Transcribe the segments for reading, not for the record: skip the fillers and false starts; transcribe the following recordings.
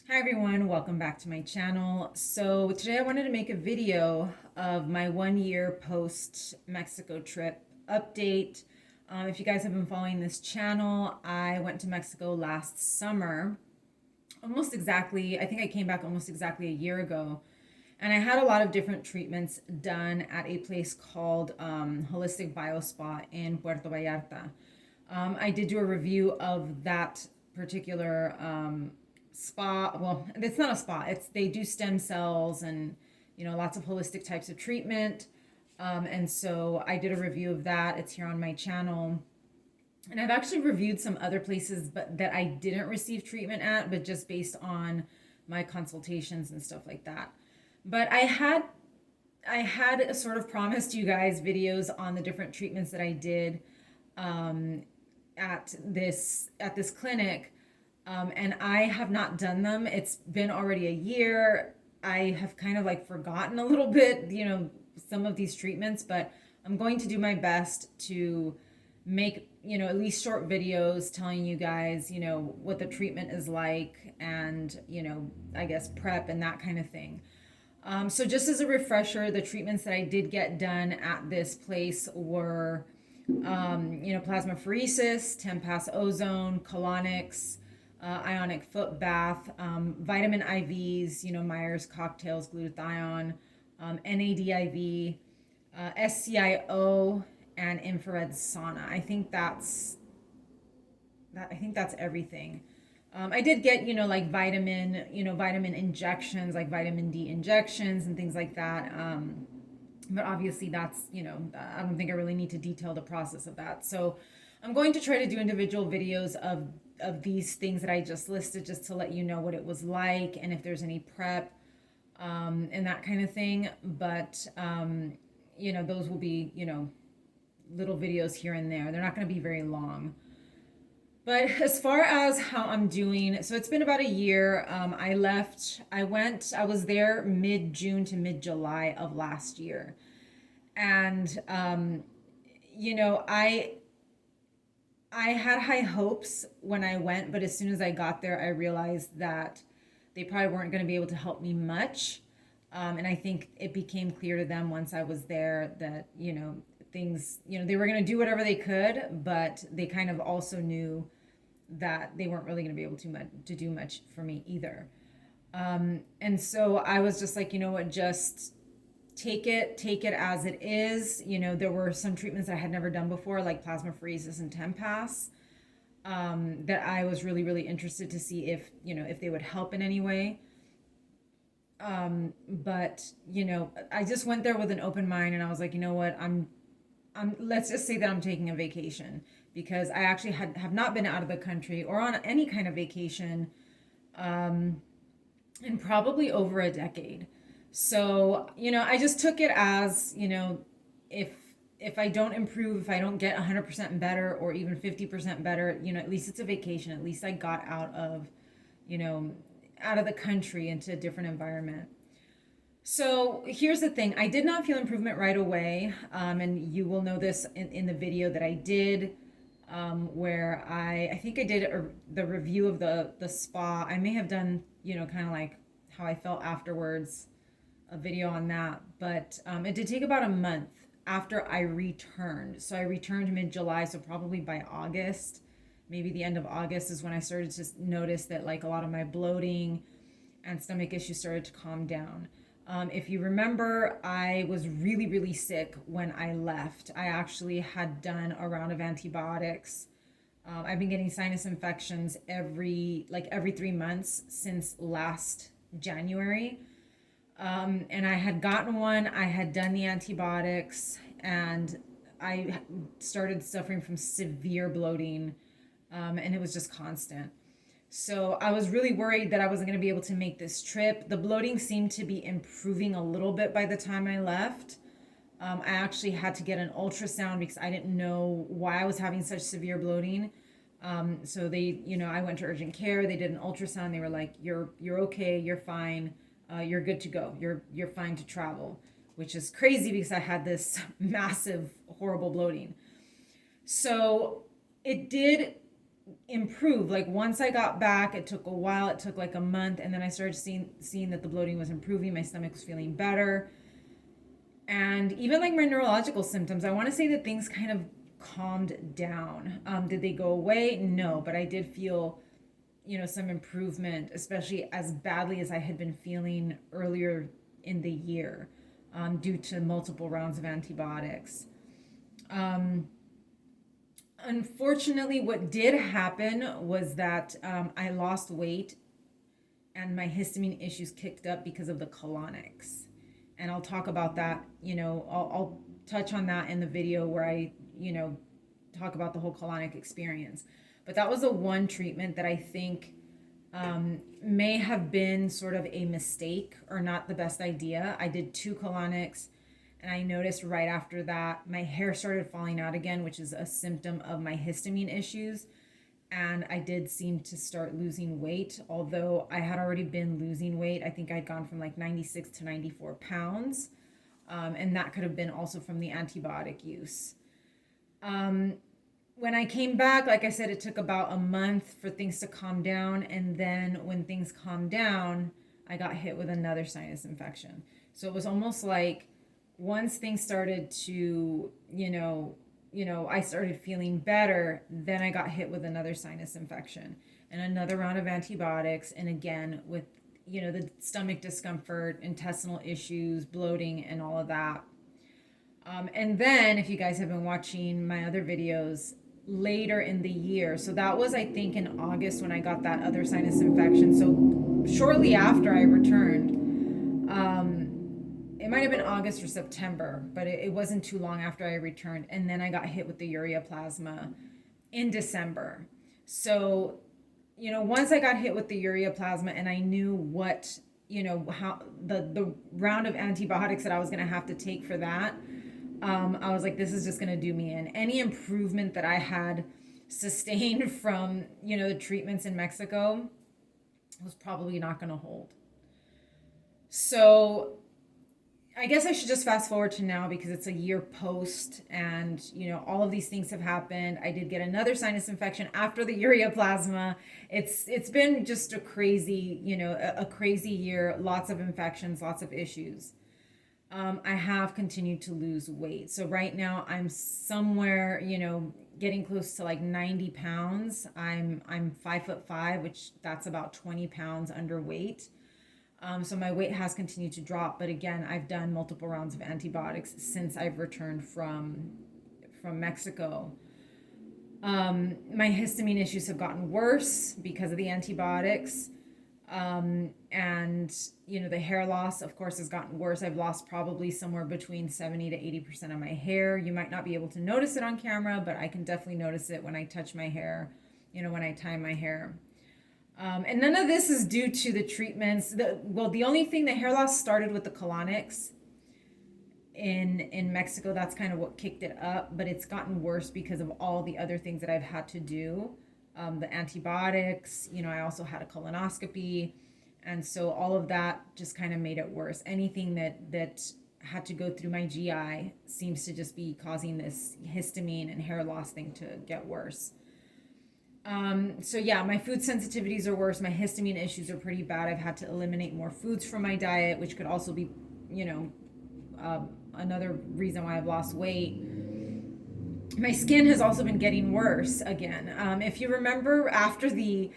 Hi everyone, welcome back to my channel. So today I wanted to make a video of my 1 year post Mexico trip update. If you guys have been following this channel, I went to Mexico last summer, almost exactly, I think I came back almost exactly a year ago. And I had a lot of different treatments done at a place called Holistic Biospa in Puerto Vallarta. I did do a review of that particular spa. Well, it's not a spa. It's they do stem cells and lots of holistic types of treatment. And so I did a review of that. It's here on my channel. And I've actually reviewed some other places, but that I didn't receive treatment at, but just based on my consultations and stuff like that. But I had a sort of promised you guys videos on the different treatments that I did um, at this clinic, and I have not done them. It's been already a year. I have kind of like forgotten a little bit, some of these treatments, but I'm going to do my best to make at least short videos telling you guys what the treatment is like, and I guess prep and that kind of thing. So just as a refresher, the treatments that I did get done at this place were, plasmapheresis, Tempass ozone, colonics, ionic foot bath, vitamin IVs, Myers cocktails, glutathione, NADIV, SCIO, and infrared sauna. I think that's everything. I did get, like vitamin injections, like vitamin D injections and things like that. But obviously, that's, I don't think I really need to detail the process of that. So I'm going to try to do individual videos of these things that I just listed, just to let you know what it was like and if there's any prep, and that kind of thing. But, those will be, little videos here and there. They're not going to be very long. But as far as how I'm doing, so it's been about a year. I was there mid June to mid July of last year. And, you know, I, I had high hopes when I went, but as soon as I got there, I realized that they probably weren't going to be able to help me much. And I think it became clear to them once I was there that, things, they were going to do whatever they could, but they kind of also knew that they weren't really going to be able to do much for me either. And so I was just like, you know what, just take it as it is. There were some treatments I had never done before, like plasmapheresis and Tempass, that I was really, really interested to see if they would help in any way. But I just went there with an open mind, and I was like, you know what, let's just say that I'm taking a vacation, because I actually have not been out of the country or on any kind of vacation in probably over a decade. So, I just took it as, if if I don't improve, if I don't get 100% better or even 50% better, at least it's a vacation. At least I got you know, out of the country into a different environment. So here's the thing: I did not feel improvement right away. And you will know this in the video that I did, where I think I did the review of the spa. I may have done, kind of like how I felt afterwards, a video on that. But it did take about a month after I returned. So I returned mid July, so probably by August, maybe the end of August, is when I started to notice that, like, a lot of my bloating and stomach issues started to calm down. If you remember, I was really, really sick when I left. I actually had done a round of antibiotics. I've been getting sinus infections every 3 months since last January. And I had gotten one, I had done the antibiotics, and I started suffering from severe bloating, and it was just constant. So I was really worried that I wasn't going to be able to make this trip. The bloating seemed to be improving a little bit by the time I left. I actually had to get an ultrasound because I didn't know why I was having such severe bloating. So I went to urgent care. They did an ultrasound. They were like, "You're okay. You're fine. You're good to go. You're fine to travel," which is crazy because I had this massive, horrible bloating. So it did. improve. Like once I got back, it took a while. It took like a month, and then I started seeing that the bloating was improving. My stomach was feeling better, and even like my neurological symptoms. I want to say that things kind of calmed down. Did they go away? No, but I did feel, some improvement, especially as badly as I had been feeling earlier in the year, due to multiple rounds of antibiotics. Um, Unfortunately, what did happen was that I lost weight and my histamine issues kicked up because of the colonics. And I'll talk about that, I'll touch on that in the video where I, talk about the whole colonic experience. But that was the one treatment that I think may have been sort of a mistake or not the best idea. I did 2 colonics, and I noticed right after that my hair started falling out again, which is a symptom of my histamine issues. And I did seem to start losing weight, although I had already been losing weight. I think I'd gone from like 96 to 94 pounds. And that could have been also from the antibiotic use. Um, when I came back, like I said, it took about a month for things to calm down. And then when things calmed down, I got hit with another sinus infection. So it was almost like once things started to, I started feeling better, then I got hit with another sinus infection and another round of antibiotics. And again, with, the stomach discomfort, intestinal issues, bloating, and all of that. And then, if you guys have been watching my other videos later in the year, so that was, I think, in August when I got that other sinus infection. So shortly after I returned, it might have been August or September, but it wasn't too long after I returned. And then I got hit with the ureaplasma in December. So, once I got hit with the ureaplasma and I knew what, how the round of antibiotics that I was going to have to take for that, I was like, this is just going to do me in. Any improvement that I had sustained from, the treatments in Mexico was probably not going to hold. So I guess I should just fast forward to now because it's a year post and, all of these things have happened. I did get another sinus infection after the ureaplasma. It's been just a crazy, a crazy year, lots of infections, lots of issues. I have continued to lose weight. So right now I'm somewhere, getting close to like 90 pounds. I'm 5'5", which that's about 20 pounds underweight. So my weight has continued to drop, but again, I've done multiple rounds of antibiotics since I've returned from Mexico. My histamine issues have gotten worse because of the antibiotics. And the hair loss, of course, has gotten worse. I've lost probably somewhere between 70 to 80% of my hair. You might not be able to notice it on camera, but I can definitely notice it when I touch my hair, when I tie my hair. And none of this is due to the treatments. The only thing, the hair loss started with the colonics in Mexico. That's kind of what kicked it up, but it's gotten worse because of all the other things that I've had to do. The antibiotics, I also had a colonoscopy. And so all of that just kind of made it worse. Anything that had to go through my GI seems to just be causing this histamine and hair loss thing to get worse. So yeah, my food sensitivities are worse. My histamine issues are pretty bad. I've had to eliminate more foods from my diet, which could also be, another reason why I've lost weight. My skin has also been getting worse again. If you remember after the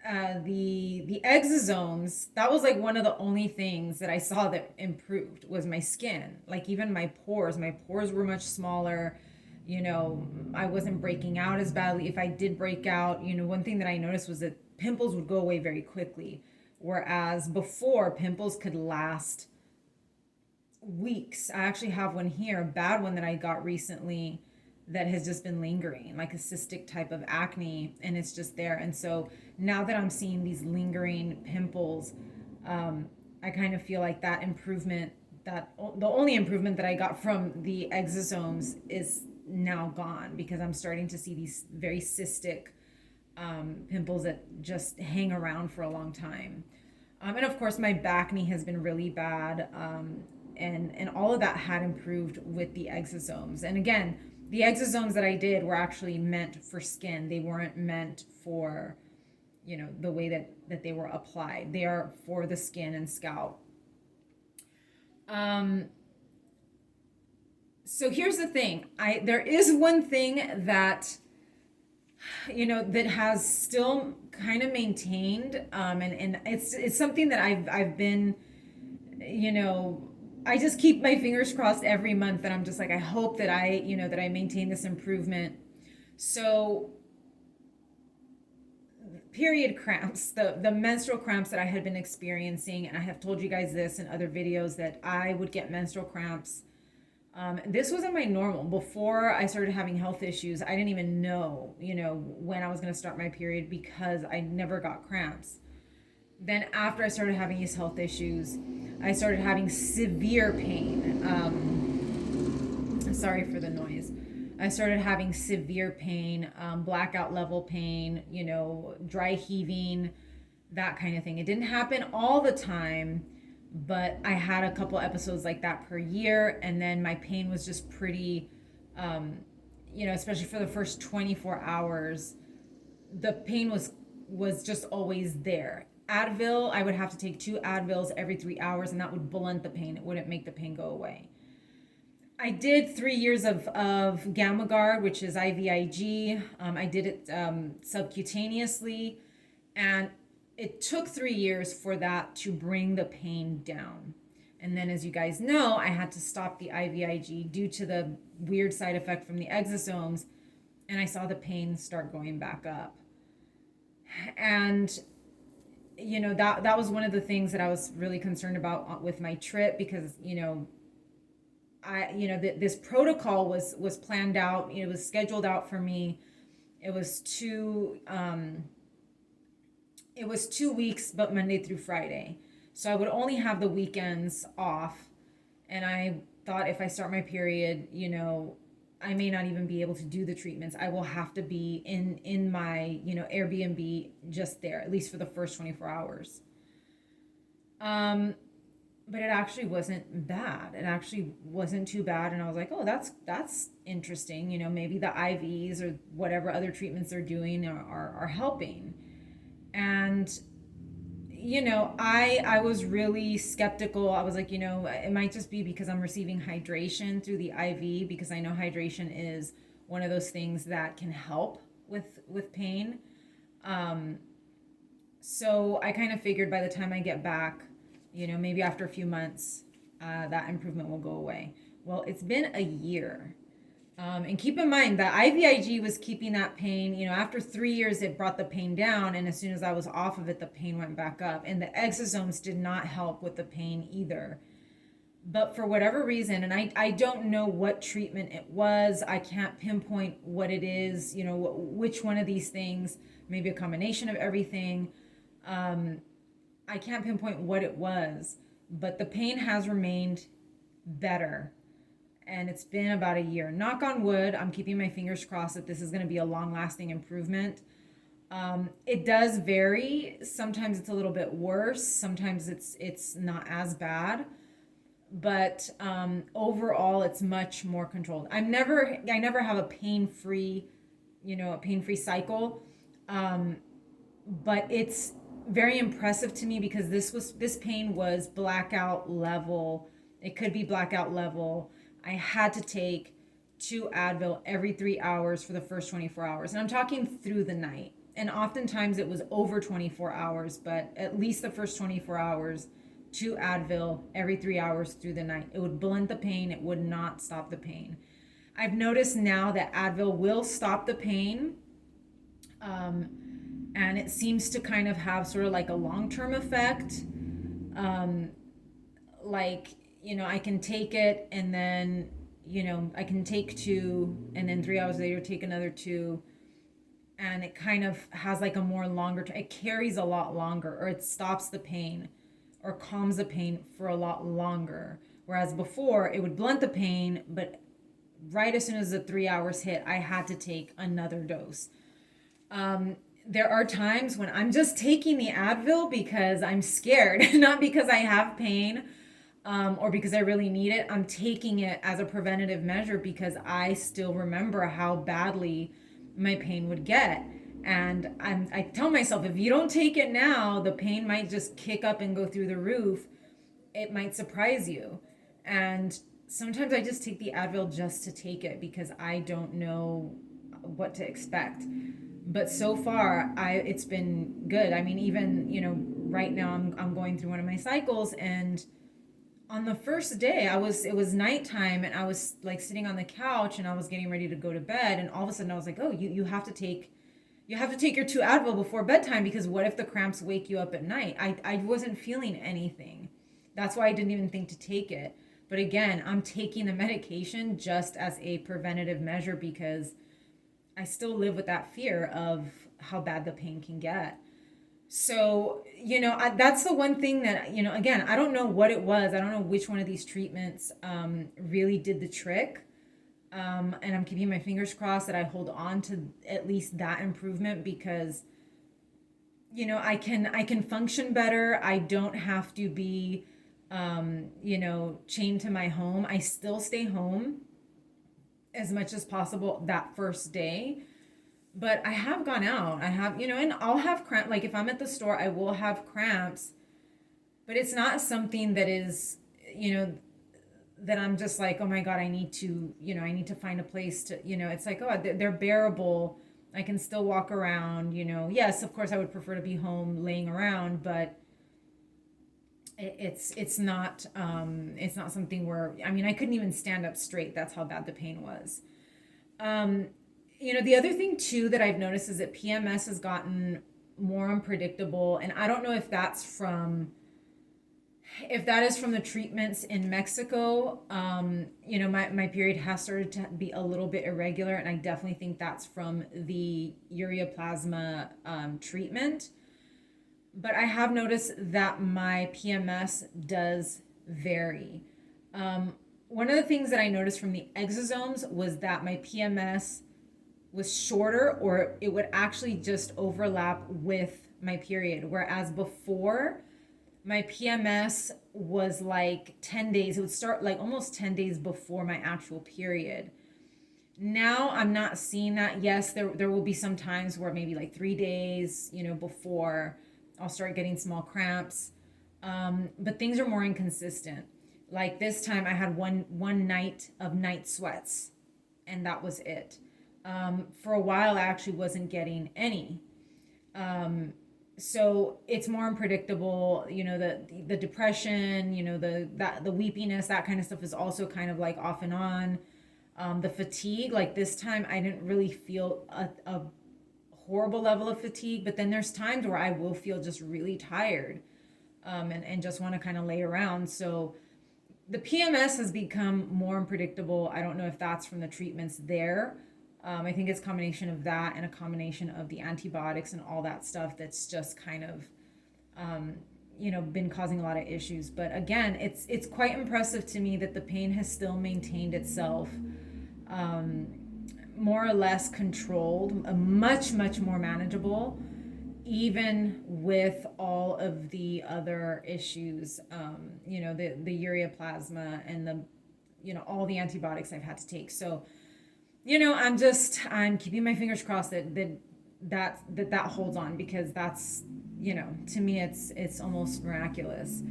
exosomes, that was like one of the only things that I saw that improved was my skin. Like even my pores were much smaller. I wasn't breaking out as badly. If I did break out, one thing that I noticed was that pimples would go away very quickly. Whereas before, pimples could last weeks. I actually have one here, a bad one that I got recently that has just been lingering, like a cystic type of acne, and it's just there. And so now that I'm seeing these lingering pimples, I kind of feel like that improvement, that the only improvement that I got from the exosomes is now gone because I'm starting to see these very cystic pimples that just hang around for a long time. And of course, my back knee has been really bad. And all of that had improved with the exosomes. And again, the exosomes that I did were actually meant for skin. They weren't meant for, the way that they were applied. They are for the skin and scalp. So here's the thing. There is one thing that, that has still kind of maintained, and it's something that I've been, I just keep my fingers crossed every month, and I'm just like, I hope that I maintain this improvement. So period cramps, the menstrual cramps that I had been experiencing, and I have told you guys this in other videos that I would get menstrual cramps. This wasn't my normal. Before I started having health issues, I didn't even know, when I was going to start my period because I never got cramps. Then after I started having these health issues, I started having severe pain. Sorry for the noise. I started having severe pain, blackout level pain, dry heaving, that kind of thing. It didn't happen all the time, but I had a couple episodes like that per year. And then my pain was just pretty, especially for the first 24 hours, the pain was just always there. Advil, I would have to take 2 Advils every 3 hours, and that would blunt the pain. It wouldn't make the pain go away. I did 3 years of GammaGuard, which is IVIG. I did it subcutaneously, and it took 3 years for that to bring the pain down. And then, as you guys know, I had to stop the IVIG due to the weird side effect from the exosomes, and I saw the pain start going back up. And that was one of the things that I was really concerned about with my trip, because this protocol was planned out. It was scheduled out for me. It was 2 weeks, but Monday through Friday. So I would only have the weekends off. And I thought, if I start my period, I may not even be able to do the treatments. I will have to be in my, Airbnb just there, at least for the first 24 hours. But it actually wasn't bad. It actually wasn't too bad. And I was like, oh, that's interesting. Maybe the IVs or whatever other treatments they're doing are helping. And, I was really skeptical. I was like, it might just be because I'm receiving hydration through the IV, because I know hydration is one of those things that can help with pain. So I kind of figured by the time I get back, maybe after a few months, that improvement will go away. Well, it's been a year. And keep in mind that IVIG was keeping that pain, after 3 years, it brought the pain down. And as soon as I was off of it, the pain went back up. And the exosomes did not help with the pain either. But for whatever reason, and I don't know what treatment it was, I can't pinpoint what it is, which one of these things, maybe a combination of everything. I can't pinpoint what it was, but the pain has remained better. And it's been about a year. Knock on wood, I'm keeping my fingers crossed that this is going to be a long-lasting improvement. It does vary. Sometimes it's a little bit worse. Sometimes it's not as bad. But overall, it's much more controlled. I never have a pain-free cycle. But it's very impressive to me, because this pain was blackout level. It could be blackout level. I had to take 2 Advil every 3 hours for the first 24 hours. And I'm talking through the night. And oftentimes it was over 24 hours, but at least the first 24 hours, 2 Advil every 3 hours through the night. It would blunt the pain. It would not stop the pain. I've noticed now that Advil will stop the pain. And it seems to kind of have sort of like a long-term effect. I can take it, and then, I can take 2, and then 3 hours later take another 2. And it kind of has like a more longer term. It carries a lot longer, or it stops the pain or calms the pain for a lot longer. Whereas before, it would blunt the pain, but right as soon as the 3 hours hit, I had to take another dose. There are times when I'm just taking the Advil because I'm scared, not because I have pain. or because I really need it. I'm taking it as a preventative measure because I still remember how badly my pain would get. And I tell myself, if you don't take it now, the pain might just kick up and go through the roof. It might surprise you. And sometimes I just take the Advil just to take it because I don't know what to expect. But so far, I it's been good. I mean, even, right now I'm going through one of my cycles, and on the first day, it was nighttime, and I was like sitting on the couch and I was getting ready to go to bed, and all of a sudden I was like, "Oh, you have to take your 2 Advil before bedtime, because what if the cramps wake you up at night?" I wasn't feeling anything. That's why I didn't even think to take it. But again, I'm taking the medication just as a preventative measure because I still live with that fear of how bad the pain can get. So, that's the one thing that, again, I don't know what it was. I don't know which one of these treatments really did the trick. And I'm keeping my fingers crossed that I hold on to at least that improvement because, I can function better. I don't have to be, chained to my home. I still stay home as much as possible that first day, but I have gone out. I have, and I'll have cramp. Like if I'm at the store, I will have cramps, but it's not something that is, you know, that I'm just like, oh my God, I need to find a place to, it's like, oh, they're bearable. I can still walk around, Yes, of course, I would prefer to be home laying around, but it's not something where, I mean, I couldn't even stand up straight. That's how bad the pain was. Um, the other thing too that I've noticed is that PMS has gotten more unpredictable, and I don't know if that is from the treatments in Mexico. My period has started to be a little bit irregular, and I definitely think that's from the ureaplasma treatment. But I have noticed that my PMS does vary. One of the things that I noticed from the exosomes was that my PMS was shorter, or it would actually just overlap with my period. Whereas before, my PMS was like 10 days. It would start like almost 10 days before my actual period. Now I'm not seeing that. Yes, there will be some times where maybe like 3 days, before I'll start getting small cramps. But things are more inconsistent. Like this time I had one night of night sweats, and that was it. For a while I actually wasn't getting any. So it's more unpredictable. The depression, the weepiness, that kind of stuff is also kind of like off and on. The fatigue, like this time I didn't really feel a horrible level of fatigue, but then there's times where I will feel just really tired, and just want to kind of lay around. So the PMS has become more unpredictable. I don't know if that's from the treatments there. I think it's a combination of that and a combination of the antibiotics and all that stuff that's just kind of, been causing a lot of issues. But again, it's quite impressive to me that the pain has still maintained itself, more or less controlled, much, much more manageable, even with all of the other issues, the ureaplasma and all the antibiotics I've had to take. So, I'm keeping my fingers crossed that holds on, because that's, to me, it's almost miraculous.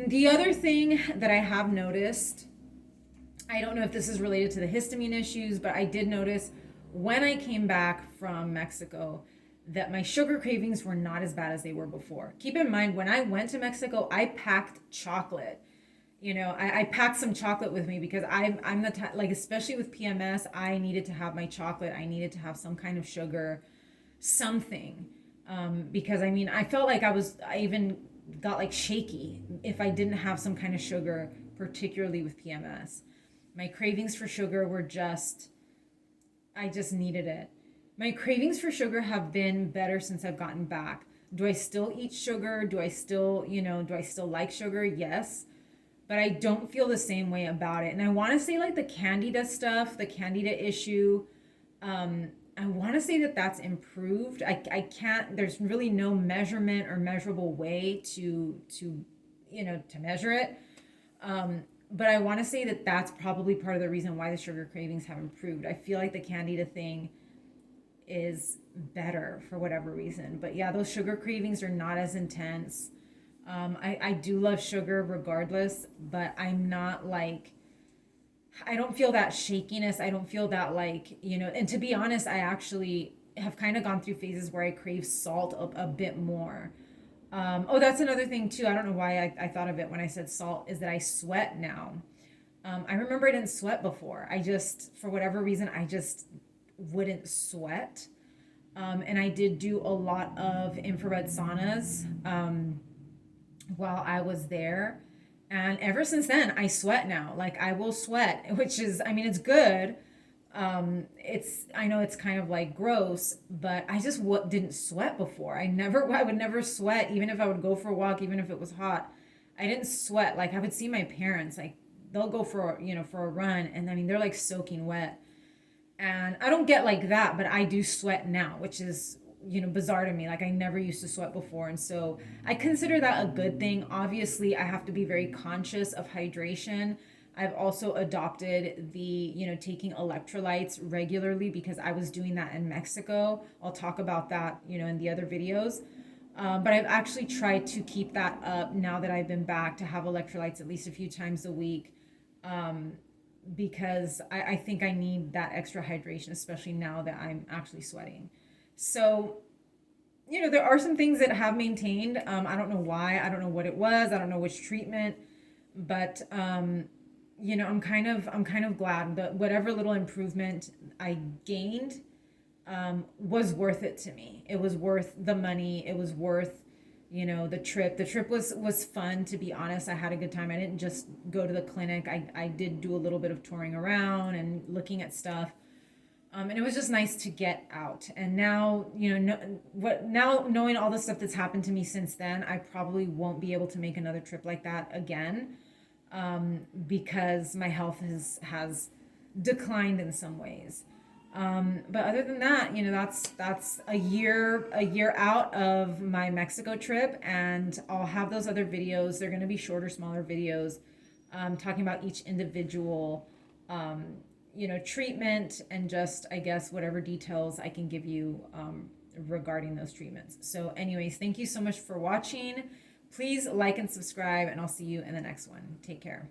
The other thing that I have noticed, I don't know if this is related to the histamine issues, but I did notice when I came back from Mexico that my sugar cravings were not as bad as they were before. Keep in mind, when I went to Mexico, I packed chocolate. I packed some chocolate with me because I'm the type, like, especially with PMS, I needed to have my chocolate. I needed to have some kind of sugar, something. Because I mean, I felt like I even got like shaky if I didn't have some kind of sugar, particularly with PMS. My cravings for sugar were I just needed it. My cravings for sugar have been better since I've gotten back. Do I still eat sugar? Do I still like sugar? Yes. But I don't feel the same way about it. And I want to say, like, the candida stuff, the candida issue, I want to say that that's improved. I can't, there's really no measurement or measurable way to to measure it. But I want to say that that's probably part of the reason why the sugar cravings have improved. I feel like the Candida thing is better for whatever reason. But yeah, those sugar cravings are not as intense. I do love sugar regardless, but I'm not like, I don't feel that shakiness. I don't feel that like, and to be honest, I actually have kind of gone through phases where I crave salt a bit more. Oh, that's another thing too. I don't know why I thought of it when I said salt, is that I sweat now. I remember I didn't sweat before. I just, for whatever reason, I just wouldn't sweat. And I did do a lot of infrared saunas while I was there. And ever since then, I sweat now. Like I will sweat, which is, I mean, it's good. I know it's kind of like gross, but I just didn't sweat before. I would never sweat, even if I would go for a walk, even if it was hot. I didn't sweat. Like I would see my parents, like they'll go for a run, and I mean, they're like soaking wet. And I don't get like that, but I do sweat now, which is, bizarre to me. Like I never used to sweat before. And so I consider that a good thing. Obviously, I have to be very conscious of hydration. I've also adopted the, taking electrolytes regularly because I was doing that in Mexico. I'll talk about that, in the other videos. But I've actually tried to keep that up now that I've been back, to have electrolytes at least a few times a week. Um, because I think I need that extra hydration, especially now that I'm actually sweating. So, there are some things that have maintained. I don't know why. I don't know what it was. I don't know which treatment, but I'm kind of glad that whatever little improvement I gained was worth it to me. It was worth the money. It was worth the trip. The trip was fun, to be honest. I had a good time. I didn't just go to the clinic. I did do a little bit of touring around and looking at stuff. And it was just nice to get out. And now, now knowing all the stuff that's happened to me since then, I probably won't be able to make another trip like that again, because my health has declined in some ways. But other than that, that's a year out of my Mexico trip, and I'll have those other videos. They're going to be shorter, smaller videos, talking about each individual, treatment, and just, I guess, whatever details I can give you regarding those treatments. So anyways, thank you so much for watching. Please like and subscribe, and I'll see you in the next one. Take care.